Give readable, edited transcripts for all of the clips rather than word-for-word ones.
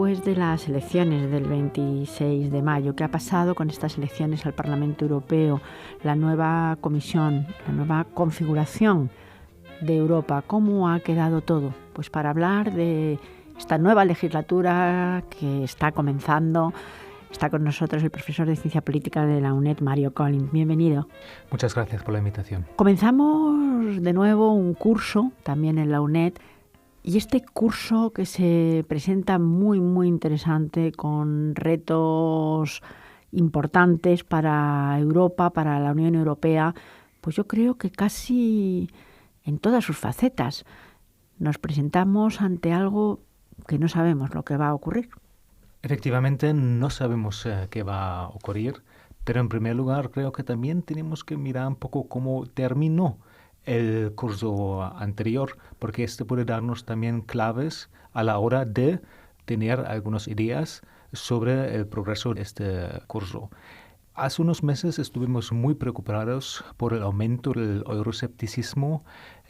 después de las elecciones del 26 de mayo? ¿Qué ha pasado con estas elecciones al Parlamento Europeo? La nueva comisión, la nueva configuración de Europa. ¿Cómo ha quedado todo? Pues para hablar de esta nueva legislatura que está comenzando, está con nosotros el profesor de Ciencia Política de la UNED, Mario Collins. Bienvenido. Muchas gracias por la invitación. Comenzamos de nuevo un curso también en la UNED. Y este curso que se presenta muy interesante, con retos importantes para Europa, para la Unión Europea, pues yo creo que casi en todas sus facetas nos presentamos ante algo que no sabemos lo que va a ocurrir. Efectivamente, no sabemos qué va a ocurrir, pero en primer lugar creo que también tenemos que mirar un poco cómo terminó el curso anterior, porque este puede darnos también claves a la hora de tener algunas ideas sobre el progreso de este curso. Hace unos meses estuvimos muy preocupados por el aumento del euroscepticismo,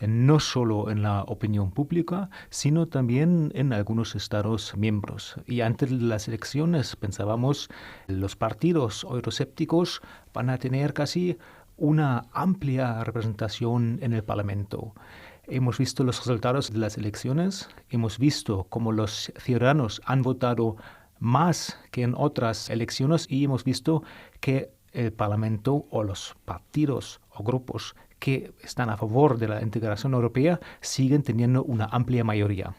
no solo en la opinión pública, sino también en algunos Estados miembros. Y antes de las elecciones pensábamos que los partidos euroscépticos van a tener casi una amplia representación en el Parlamento. Hemos visto los resultados de las elecciones, hemos visto cómo los ciudadanos han votado más que en otras elecciones y hemos visto que el Parlamento o los partidos o grupos que están a favor de la integración europea siguen teniendo una amplia mayoría.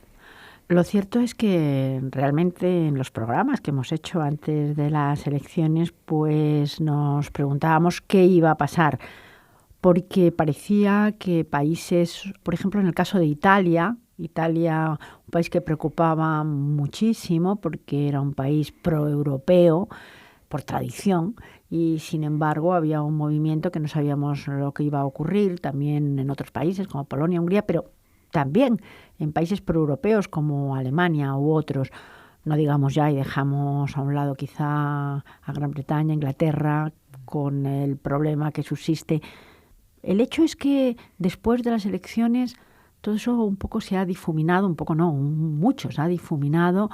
Lo cierto es que realmente en los programas que hemos hecho antes de las elecciones, pues nos preguntábamos qué iba a pasar, porque parecía que países, por ejemplo en el caso de Italia, un país que preocupaba muchísimo porque era un país proeuropeo por tradición, y sin embargo había un movimiento que no sabíamos lo que iba a ocurrir, también en otros países como Polonia, Hungría, pero también en países proeuropeos como Alemania u otros. No digamos ya y dejamos a un lado quizá a Gran Bretaña, Inglaterra, con el problema que subsiste. El hecho es que después de las elecciones todo eso un poco se ha difuminado, un poco no, mucho se ha difuminado,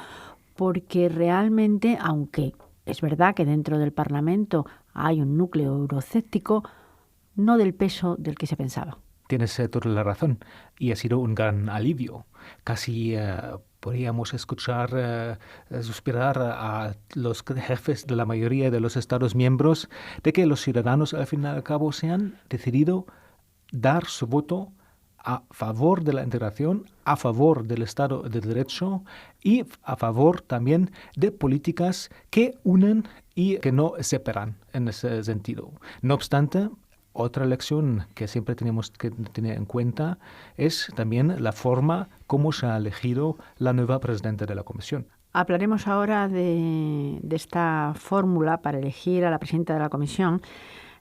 porque realmente, aunque es verdad que dentro del Parlamento hay un núcleo euroscéptico, no del peso del que se pensaba. Tienes toda la razón y ha sido un gran alivio. Casi podríamos escuchar suspirar a los jefes de la mayoría de los Estados miembros de que los ciudadanos al fin y al cabo se han decidido dar su voto a favor de la integración, a favor del Estado de Derecho y a favor también de políticas que unen y que no separan en ese sentido. No obstante, otra lección que siempre tenemos que tener en cuenta es también la forma como se ha elegido la nueva presidenta de la Comisión. Hablaremos ahora de esta fórmula para elegir a la presidenta de la Comisión.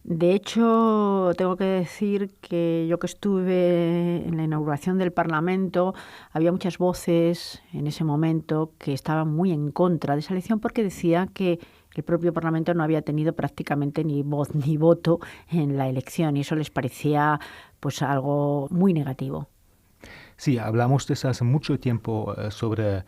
De hecho, tengo que decir que yo que estuve en la inauguración del Parlamento, había muchas voces en ese momento que estaban muy en contra de esa elección porque decía que el propio Parlamento no había tenido prácticamente ni voz ni voto en la elección y eso les parecía pues algo muy negativo. Sí, hablamos desde hace mucho tiempo sobre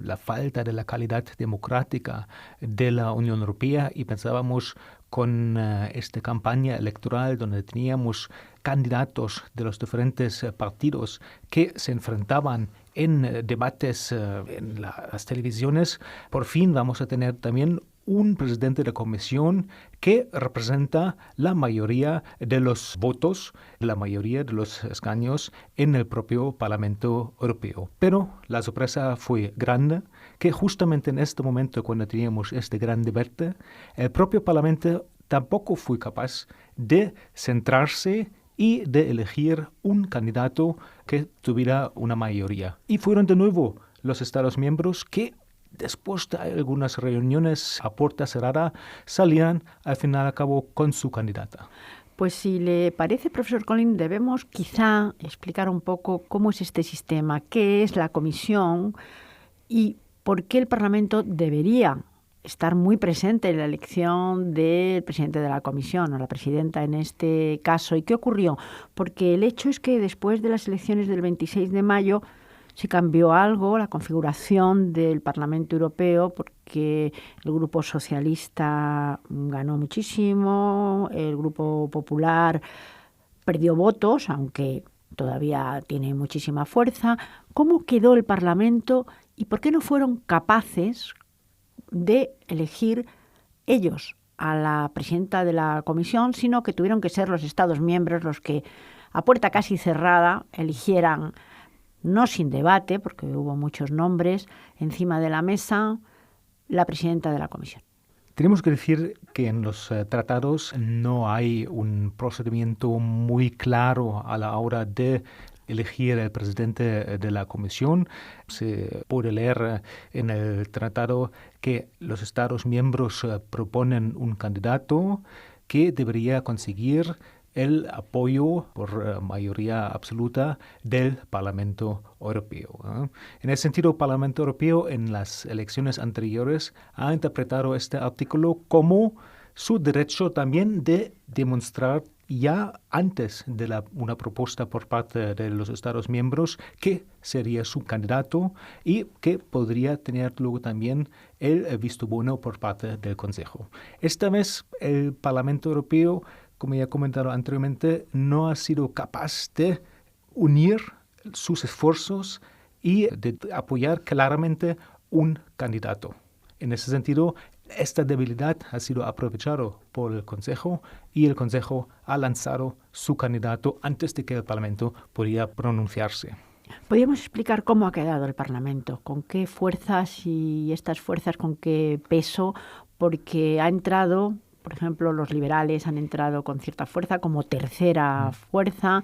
la falta de la calidad democrática de la Unión Europea y pensábamos con esta campaña electoral donde teníamos candidatos de los diferentes partidos que se enfrentaban en debates en las televisiones, por fin vamos a tener también un presidente de comisión que representa la mayoría de los votos, la mayoría de los escaños en el propio Parlamento Europeo. Pero la sorpresa fue grande, que justamente en este momento, cuando teníamos este gran debate, el propio Parlamento tampoco fue capaz de centrarse y de elegir un candidato que tuviera una mayoría. Y fueron de nuevo los Estados miembros que después de algunas reuniones a puerta cerrada, salían al final a cabo con su candidata. Pues si le parece, profesor Collins, debemos quizá explicar un poco cómo es este sistema, qué es la comisión y por qué el Parlamento debería estar muy presente en la elección del presidente de la comisión o la presidenta en este caso. ¿Y qué ocurrió? Porque el hecho es que después de las elecciones del 26 de mayo sí cambió algo la configuración del Parlamento Europeo porque el Grupo Socialista ganó muchísimo, el Grupo Popular perdió votos, aunque todavía tiene muchísima fuerza. ¿Cómo quedó el Parlamento y por qué no fueron capaces de elegir ellos a la presidenta de la Comisión, sino que tuvieron que ser los Estados miembros los que, a puerta casi cerrada, eligieran, no sin debate, porque hubo muchos nombres encima de la mesa, la presidenta de la Comisión? Tenemos que decir que en los tratados no hay un procedimiento muy claro a la hora de elegir el presidente de la Comisión. Se puede leer en el tratado que los Estados miembros proponen un candidato que debería conseguir el apoyo por mayoría absoluta del Parlamento Europeo. En ese sentido, el Parlamento Europeo en las elecciones anteriores ha interpretado este artículo como su derecho también de demostrar ya antes de una propuesta por parte de los Estados miembros que sería su candidato y que podría tener luego también el visto bueno por parte del Consejo. Esta vez el Parlamento Europeo, como ya he comentado anteriormente, no ha sido capaz de unir sus esfuerzos y de apoyar claramente un candidato. En ese sentido, esta debilidad ha sido aprovechada por el Consejo y el Consejo ha lanzado su candidato antes de que el Parlamento pudiera pronunciarse. ¿Podríamos explicar cómo ha quedado el Parlamento? ¿Con qué fuerzas y estas fuerzas con qué peso? Porque ha entrado, por ejemplo, los liberales han entrado con cierta fuerza como tercera fuerza,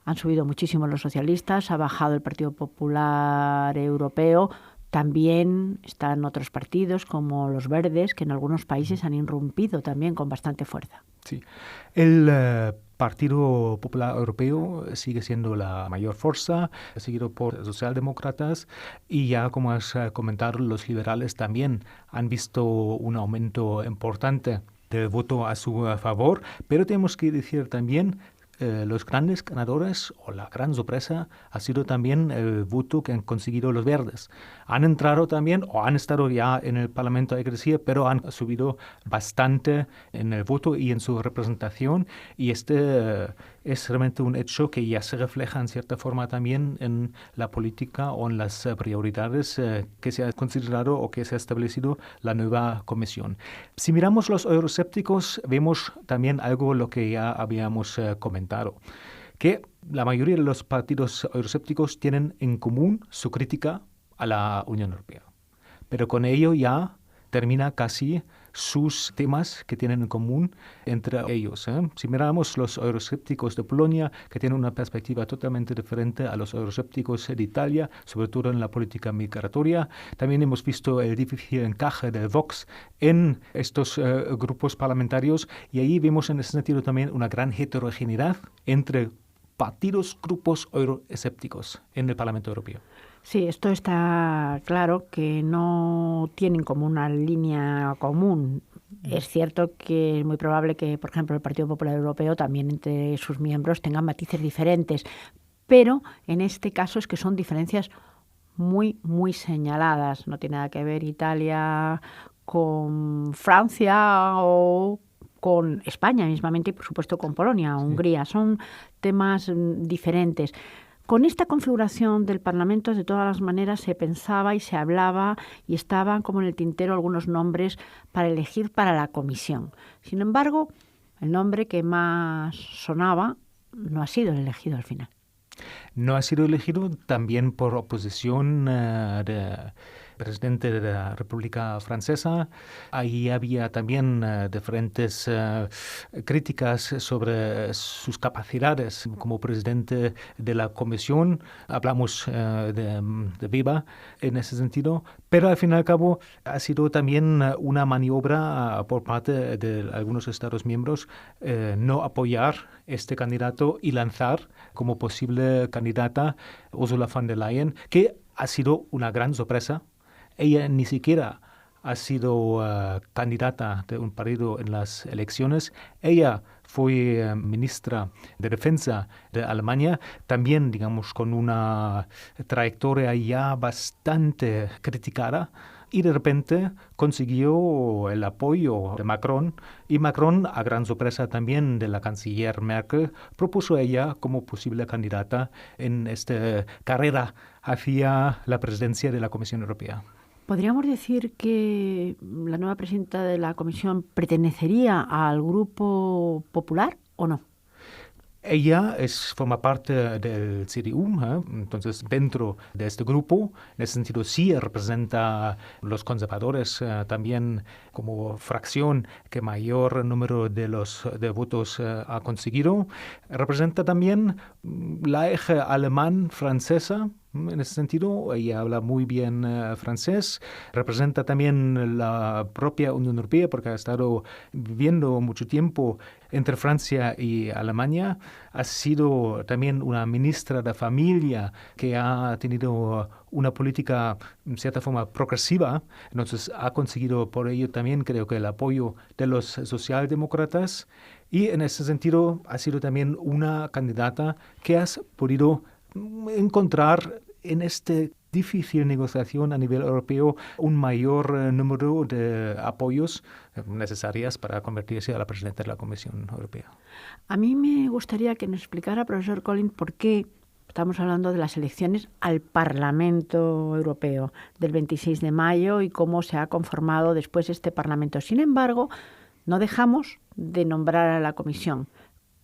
han subido muchísimo los socialistas, ha bajado el Partido Popular Europeo, también están otros partidos como los Verdes, que en algunos países han irrumpido también con bastante fuerza. Sí, el Partido Popular Europeo sigue siendo la mayor fuerza, seguido por socialdemócratas y ya como has comentado, los liberales también han visto un aumento importante del voto a su favor, pero tenemos que decir también los grandes ganadores o la gran sorpresa ha sido también el voto que han conseguido los verdes. Han entrado también o han estado ya en el Parlamento, hay que decir, pero han subido bastante en el voto y en su representación y es realmente un hecho que ya se refleja en cierta forma también en la política o en las prioridades que se ha considerado o que se ha establecido la nueva comisión. Si miramos los euroscépticos, vemos también algo lo que ya habíamos comentado, que la mayoría de los partidos euroscépticos tienen en común su crítica a la Unión Europea. Pero con ello ya termina casi sus temas que tienen en común entre ellos. Si miramos los euroscépticos de Polonia, que tienen una perspectiva totalmente diferente a los euroscépticos de Italia, sobre todo en la política migratoria, también hemos visto el difícil encaje del Vox en estos grupos parlamentarios y ahí vemos en ese sentido también una gran heterogeneidad entre partidos, grupos euroescépticos en el Parlamento Europeo. Sí, esto está claro que no tienen como una línea común. Es cierto que es muy probable que, por ejemplo, el Partido Popular Europeo también entre sus miembros tengan matices diferentes, pero en este caso es que son diferencias muy, muy señaladas. No tiene nada que ver Italia con Francia o con España mismamente y, por supuesto, con Polonia, Hungría. Son temas diferentes. Con esta configuración del Parlamento, de todas las maneras, se pensaba y se hablaba y estaban como en el tintero algunos nombres para elegir para la comisión. Sin embargo, el nombre que más sonaba no ha sido el elegido al final. No ha sido elegido también por oposición del presidente de la República Francesa. Ahí había también diferentes críticas sobre sus capacidades como presidente de la Comisión. Hablamos de Weber en ese sentido, pero al fin y al cabo ha sido también una maniobra por parte de algunos Estados miembros no apoyar este candidato y lanzar como posible candidata Ursula von der Leyen, que ha sido una gran sorpresa. Ella ni siquiera ha sido candidata de un partido en las elecciones. Ella fue ministra de Defensa de Alemania, también, digamos, con una trayectoria ya bastante criticada. Y de repente consiguió el apoyo de Macron, y Macron, a gran sorpresa también de la canciller Merkel, propuso a ella como posible candidata en esta carrera hacia la presidencia de la Comisión Europea. ¿Podríamos decir que la nueva presidenta de la Comisión pertenecería al Grupo Popular o no? Ella forma parte del CDU, entonces dentro de este grupo, en ese sentido sí representa los conservadores también como fracción que mayor número de votos ha conseguido. Representa también la eje alemán-francesa. En ese sentido, ella habla muy bien francés, representa también la propia Unión Europea porque ha estado viviendo mucho tiempo entre Francia y Alemania. Ha sido también una ministra de familia que ha tenido una política, en cierta forma, progresiva. Entonces, ha conseguido por ello también, creo que, el apoyo de los socialdemócratas. Y en ese sentido, ha sido también una candidata que has podido encontrar en esta difícil negociación a nivel europeo un mayor número de apoyos necesarios para convertirse a la presidenta de la Comisión Europea. A mí me gustaría que nos explicara, profesor Collins, por qué estamos hablando de las elecciones al Parlamento Europeo del 26 de mayo y cómo se ha conformado después este Parlamento. Sin embargo, no dejamos de nombrar a la Comisión.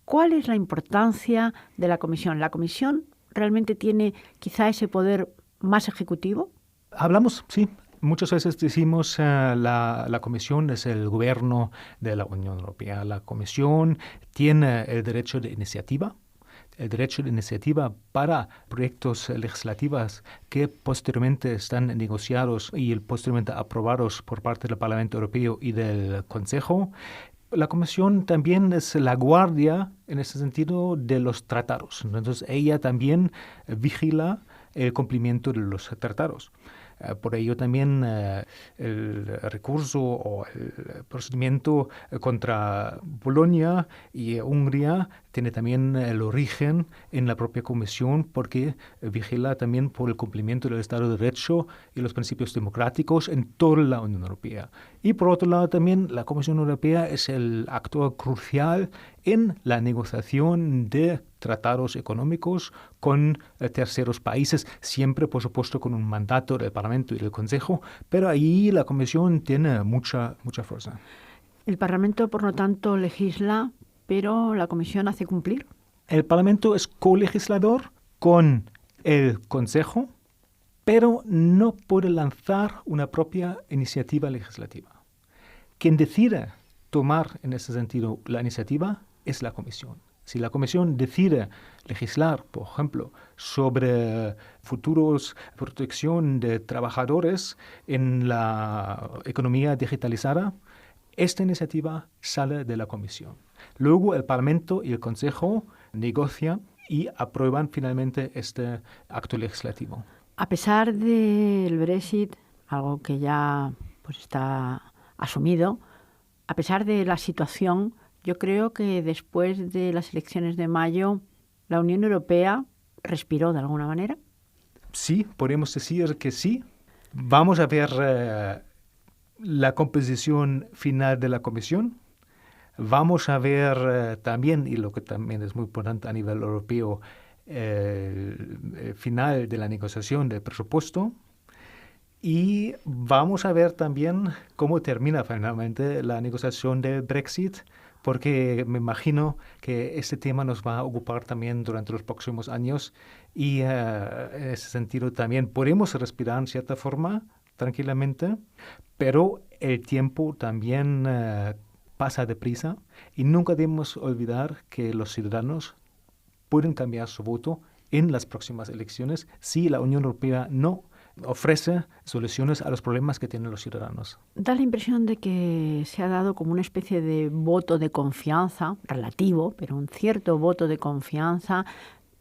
¿Cuál es la importancia de la Comisión? ¿La Comisión realmente tiene quizá ese poder más ejecutivo? Hablamos, sí. Muchas veces decimos la Comisión es el gobierno de la Unión Europea. La Comisión tiene el derecho de iniciativa para proyectos legislativos que posteriormente están negociados y posteriormente aprobados por parte del Parlamento Europeo y del Consejo. La Comisión también es la guardia, en ese sentido, de los tratados. Entonces, ella también vigila el cumplimiento de los tratados. Por ello también el recurso o el procedimiento contra Polonia y Hungría tiene también el origen en la propia Comisión porque vigila también por el cumplimiento del Estado de Derecho y los principios democráticos en toda la Unión Europea. Y por otro lado también la Comisión Europea es el actor crucial en la negociación de tratados económicos con terceros países, siempre por supuesto con un mandato del Parlamento y del Consejo, pero ahí la Comisión tiene mucha fuerza. El Parlamento, por lo tanto, legisla, pero la Comisión hace cumplir. El Parlamento es colegislador con el Consejo, pero no puede lanzar una propia iniciativa legislativa. Quien decide tomar en ese sentido la iniciativa es la Comisión. Si la Comisión decide legislar, por ejemplo, sobre futuros protección de trabajadores en la economía digitalizada, esta iniciativa sale de la Comisión. Luego el Parlamento y el Consejo negocian y aprueban finalmente este acto legislativo. A pesar del Brexit, algo que ya está asumido, a pesar de la situación, yo creo que después de las elecciones de mayo, la Unión Europea respiró de alguna manera. Sí, podemos decir que sí. Vamos a ver la composición final de la Comisión. Vamos a ver también, y lo que también es muy importante a nivel europeo, el final de la negociación del presupuesto. Y vamos a ver también cómo termina finalmente la negociación del Brexit, porque me imagino que este tema nos va a ocupar también durante los próximos años y en ese sentido también podemos respirar en cierta forma tranquilamente, pero el tiempo también pasa deprisa y nunca debemos olvidar que los ciudadanos pueden cambiar su voto en las próximas elecciones si la Unión Europea no ofrece soluciones a los problemas que tienen los ciudadanos. Da la impresión de que se ha dado como una especie de voto de confianza, relativo, pero un cierto voto de confianza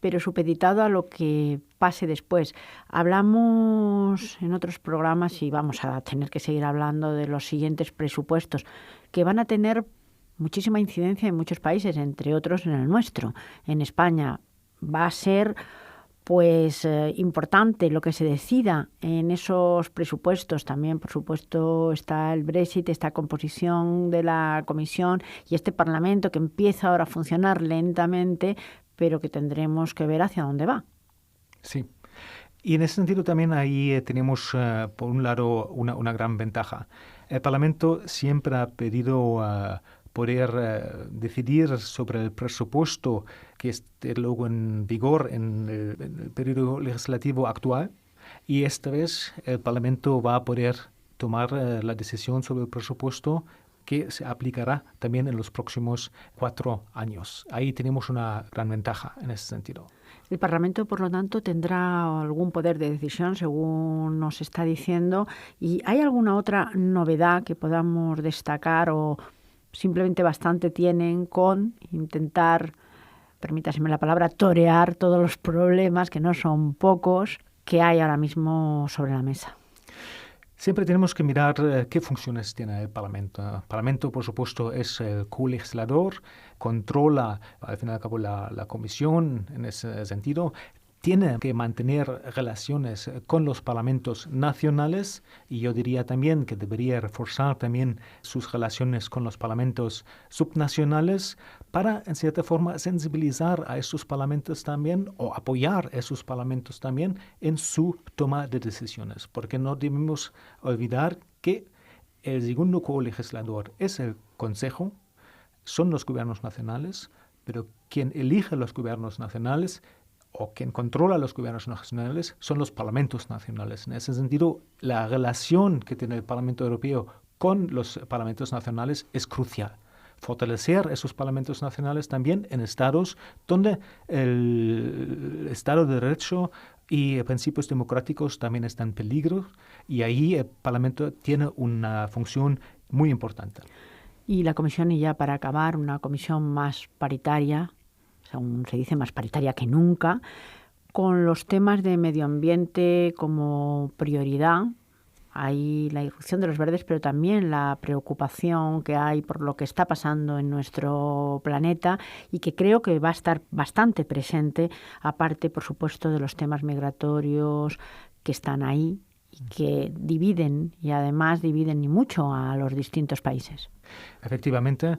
pero supeditado a lo que pase después. Hablamos en otros programas y vamos a tener que seguir hablando de los siguientes presupuestos que van a tener muchísima incidencia en muchos países, entre otros en el nuestro. En España va a ser importante lo que se decida en esos presupuestos. También, por supuesto, está el Brexit, esta composición de la Comisión y este Parlamento que empieza ahora a funcionar lentamente, pero que tendremos que ver hacia dónde va. Sí. Y en ese sentido también ahí tenemos, por un lado, una gran ventaja. El Parlamento siempre ha pedido poder decidir sobre el presupuesto que esté luego en vigor en el periodo legislativo actual. Y esta vez el Parlamento va a poder tomar la decisión sobre el presupuesto que se aplicará también en los próximos 4 años. Ahí tenemos una gran ventaja en ese sentido. El Parlamento, por lo tanto, tendrá algún poder de decisión, según nos está diciendo. ¿Y hay alguna otra novedad que podamos destacar o simplemente bastante tienen con intentar, permítaseme la palabra, torear todos los problemas, que no son pocos, que hay ahora mismo sobre la mesa? Siempre tenemos que mirar qué funciones tiene el Parlamento. El Parlamento, por supuesto, es el colegislador, controla, al fin y al cabo, la Comisión en ese sentido. Tiene que mantener relaciones con los parlamentos nacionales y yo diría también que debería reforzar también sus relaciones con los parlamentos subnacionales para, en cierta forma, sensibilizar a esos parlamentos también o apoyar a esos parlamentos también en su toma de decisiones. Porque no debemos olvidar que el segundo colegislador es el Consejo, son los gobiernos nacionales, pero quien elige los gobiernos nacionales o quien controla los gobiernos nacionales son los parlamentos nacionales. En ese sentido, la relación que tiene el Parlamento Europeo con los parlamentos nacionales es crucial. Fortalecer esos parlamentos nacionales también en estados donde el Estado de Derecho y principios democráticos también están en peligro y ahí el Parlamento tiene una función muy importante. Y la comisión, y ya para acabar, una comisión más paritaria, aún se dice más paritaria que nunca, con los temas de medio ambiente como prioridad. Hay la irrupción de los verdes, pero también la preocupación que hay por lo que está pasando en nuestro planeta y que creo que va a estar bastante presente, aparte, por supuesto, de los temas migratorios que están ahí y que dividen, y además dividen y mucho a los distintos países. Efectivamente,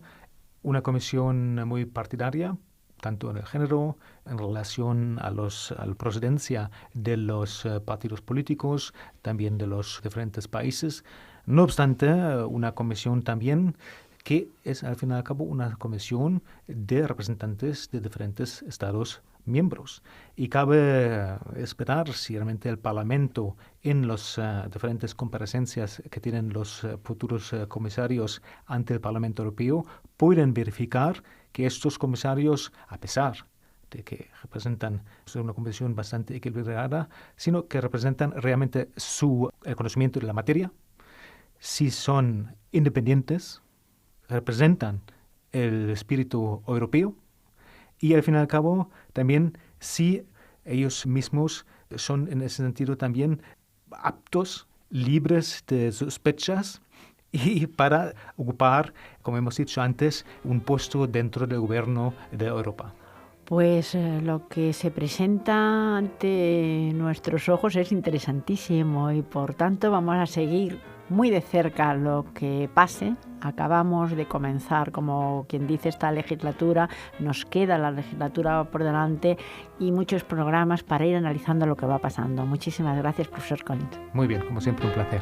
una comisión muy partidaria, tanto en el género, en relación a la procedencia de los partidos políticos, también de los diferentes países. No obstante, una comisión también que es, al fin y al cabo, una comisión de representantes de diferentes estados miembros. Y cabe esperar si realmente el Parlamento, en las diferentes comparecencias que tienen los futuros comisarios ante el Parlamento Europeo, pueden verificar que estos comisarios, a pesar de que representan una comisión bastante equilibrada, sino que representan realmente el conocimiento de la materia, si son independientes, representan el espíritu europeo y al fin y al cabo también si ellos mismos son en ese sentido también aptos, libres de sospechas y para ocupar, como hemos dicho antes, un puesto dentro del gobierno de Europa. Pues lo que se presenta ante nuestros ojos es interesantísimo y por tanto vamos a seguir muy de cerca lo que pase. Acabamos de comenzar, como quien dice, esta legislatura, nos queda la legislatura por delante y muchos programas para ir analizando lo que va pasando. Muchísimas gracias, profesor Collins. Muy bien, como siempre, un placer.